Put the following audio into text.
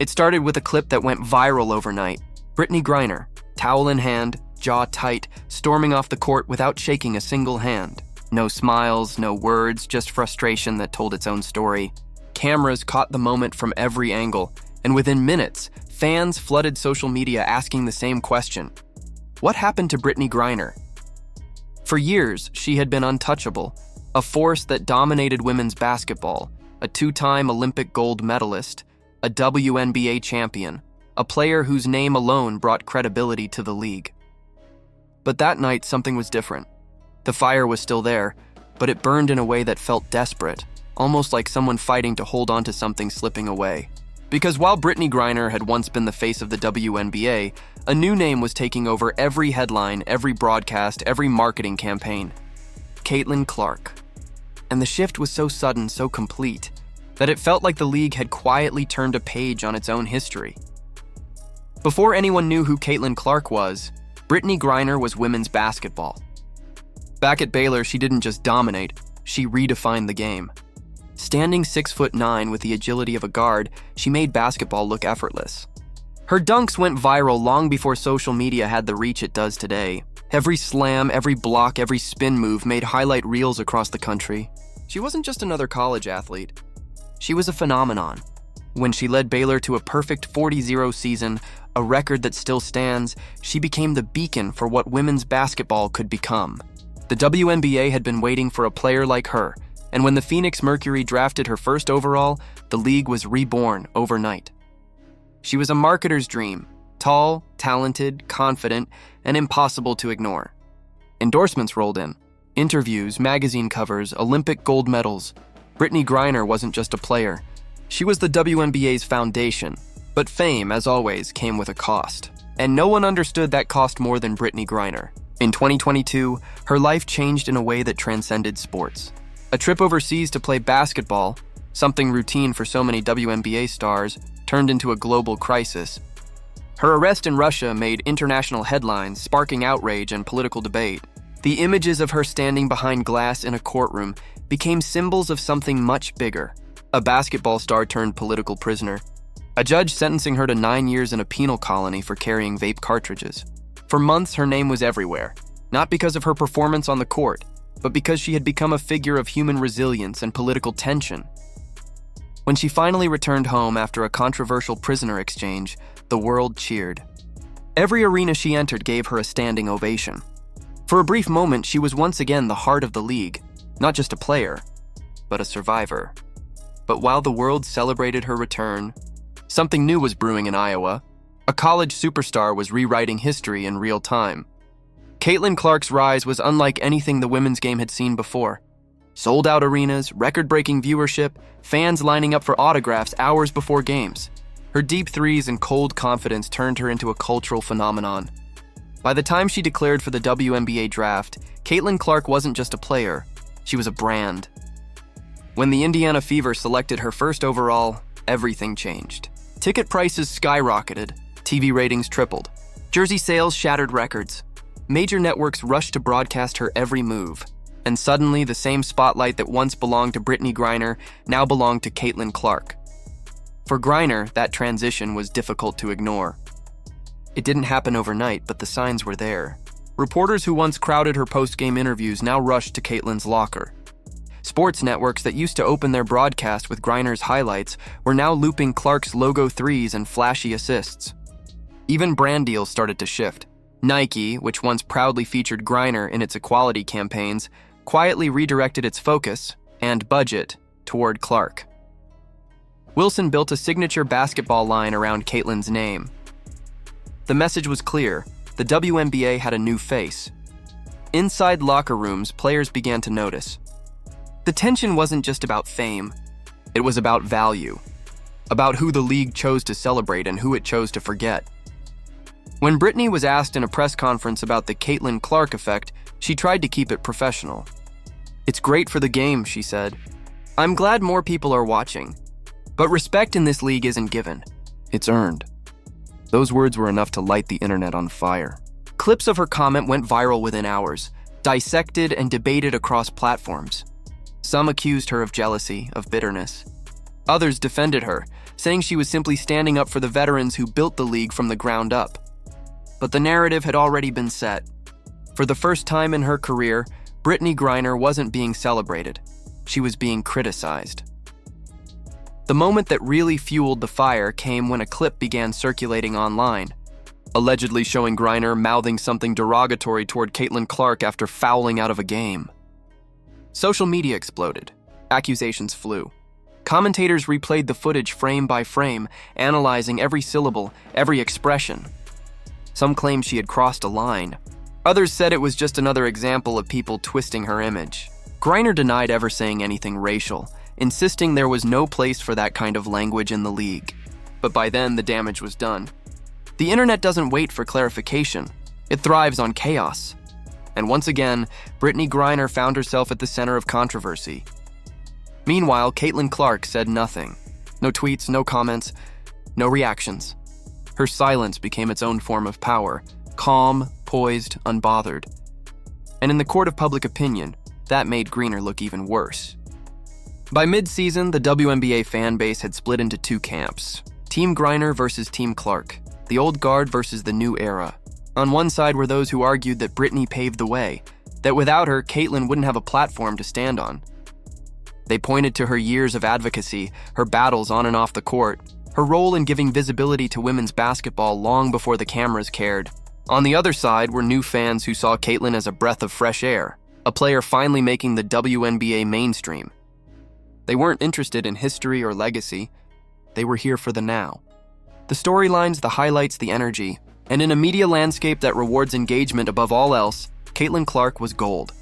It started with a clip that went viral overnight. Brittney Griner, towel in hand, jaw tight, storming off the court without shaking a single hand. No smiles, no words, just frustration that told its own story. Cameras caught the moment from every angle, and within minutes, fans flooded social media asking the same question. What happened to Brittney Griner? For years, she had been untouchable, a force that dominated women's basketball, a two-time Olympic gold medalist, a WNBA champion, a player whose name alone brought credibility to the league. But that night, something was different. The fire was still there, but it burned in a way that felt desperate, almost like someone fighting to hold on to something slipping away. Because while Brittney Griner had once been the face of the WNBA, a new name was taking over every headline, every broadcast, every marketing campaign. Caitlin Clark. And the shift was so sudden, so complete, that it felt like the league had quietly turned a page on its own history. Before anyone knew who Caitlin Clark was, Brittney Griner was women's basketball. Back at Baylor, she didn't just dominate, she redefined the game. Standing 6'9" with the agility of a guard, she made basketball look effortless. Her dunks went viral long before social media had the reach it does today. Every slam, every block, every spin move made highlight reels across the country. She wasn't just another college athlete. She was a phenomenon. When she led Baylor to a perfect 40-0 season, a record that still stands, she became the beacon for what women's basketball could become. The WNBA had been waiting for a player like her, and when the Phoenix Mercury drafted her first overall, the league was reborn overnight. She was a marketer's dream, tall, talented, confident, and impossible to ignore. Endorsements rolled in. Interviews, magazine covers, Olympic gold medals. Brittney Griner wasn't just a player. She was the WNBA's foundation. But fame, as always, came with a cost. And no one understood that cost more than Brittney Griner. In 2022, her life changed in a way that transcended sports. A trip overseas to play basketball, something routine for so many WNBA stars, turned into a global crisis. Her arrest in Russia made international headlines, sparking outrage and political debate. The images of her standing behind glass in a courtroom became symbols of something much bigger. A basketball star turned political prisoner. A judge sentencing her to 9 years in a penal colony for carrying vape cartridges. For months, her name was everywhere, not because of her performance on the court, but because she had become a figure of human resilience and political tension. When she finally returned home after a controversial prisoner exchange, the world cheered. Every arena she entered gave her a standing ovation. For a brief moment, she was once again the heart of the league, not just a player, but a survivor. But while the world celebrated her return, something new was brewing in Iowa. A college superstar was rewriting history in real time. Caitlin Clark's rise was unlike anything the women's game had seen before. Sold-out arenas, record-breaking viewership, fans lining up for autographs hours before games. Her deep threes and cold confidence turned her into a cultural phenomenon. By the time she declared for the WNBA draft, Caitlin Clark wasn't just a player, she was a brand. When the Indiana Fever selected her first overall, everything changed. Ticket prices skyrocketed, TV ratings tripled, jersey sales shattered records. Major networks rushed to broadcast her every move, and suddenly the same spotlight that once belonged to Brittney Griner now belonged to Caitlin Clark. For Griner, that transition was difficult to ignore. It didn't happen overnight, but the signs were there. Reporters who once crowded her post-game interviews now rushed to Caitlin's locker. Sports networks that used to open their broadcast with Griner's highlights were now looping Clark's logo threes and flashy assists. Even brand deals started to shift. Nike, which once proudly featured Griner in its equality campaigns, quietly redirected its focus and budget toward Clark. Wilson built a signature basketball line around Caitlin's name. The message was clear: the WNBA had a new face. Inside locker rooms, players began to notice. The tension wasn't just about fame, it was about value, about who the league chose to celebrate and who it chose to forget. When Brittney was asked in a press conference about the Caitlin Clark effect, she tried to keep it professional. "It's great for the game," she said. "I'm glad more people are watching. But respect in this league isn't given. It's earned." Those words were enough to light the internet on fire. Clips of her comment went viral within hours, dissected and debated across platforms. Some accused her of jealousy, of bitterness. Others defended her, saying she was simply standing up for the veterans who built the league from the ground up. But the narrative had already been set. For the first time in her career, Brittney Griner wasn't being celebrated. She was being criticized. The moment that really fueled the fire came when a clip began circulating online, allegedly showing Griner mouthing something derogatory toward Caitlin Clark after fouling out of a game. Social media exploded. Accusations flew. Commentators replayed the footage frame by frame, analyzing every syllable, every expression. Some claimed she had crossed a line. Others said it was just another example of people twisting her image. Griner denied ever saying anything racial, insisting there was no place for that kind of language in the league. But by then, the damage was done. The internet doesn't wait for clarification. It thrives on chaos. And once again, Brittney Griner found herself at the center of controversy. Meanwhile, Caitlin Clark said nothing. No tweets, no comments, no reactions. Her silence became its own form of power, calm, poised, unbothered. And in the court of public opinion, that made Griner look even worse. By mid-season, the WNBA fan base had split into two camps. Team Griner versus Team Clark, the old guard versus the new era. On one side were those who argued that Brittney paved the way, that without her, Caitlin wouldn't have a platform to stand on. They pointed to her years of advocacy, her battles on and off the court, her role in giving visibility to women's basketball long before the cameras cared. On the other side were new fans who saw Caitlin as a breath of fresh air, a player finally making the WNBA mainstream. They weren't interested in history or legacy. They were here for the now. The storylines, the highlights, the energy. And in a media landscape that rewards engagement above all else, Caitlin Clark was gold.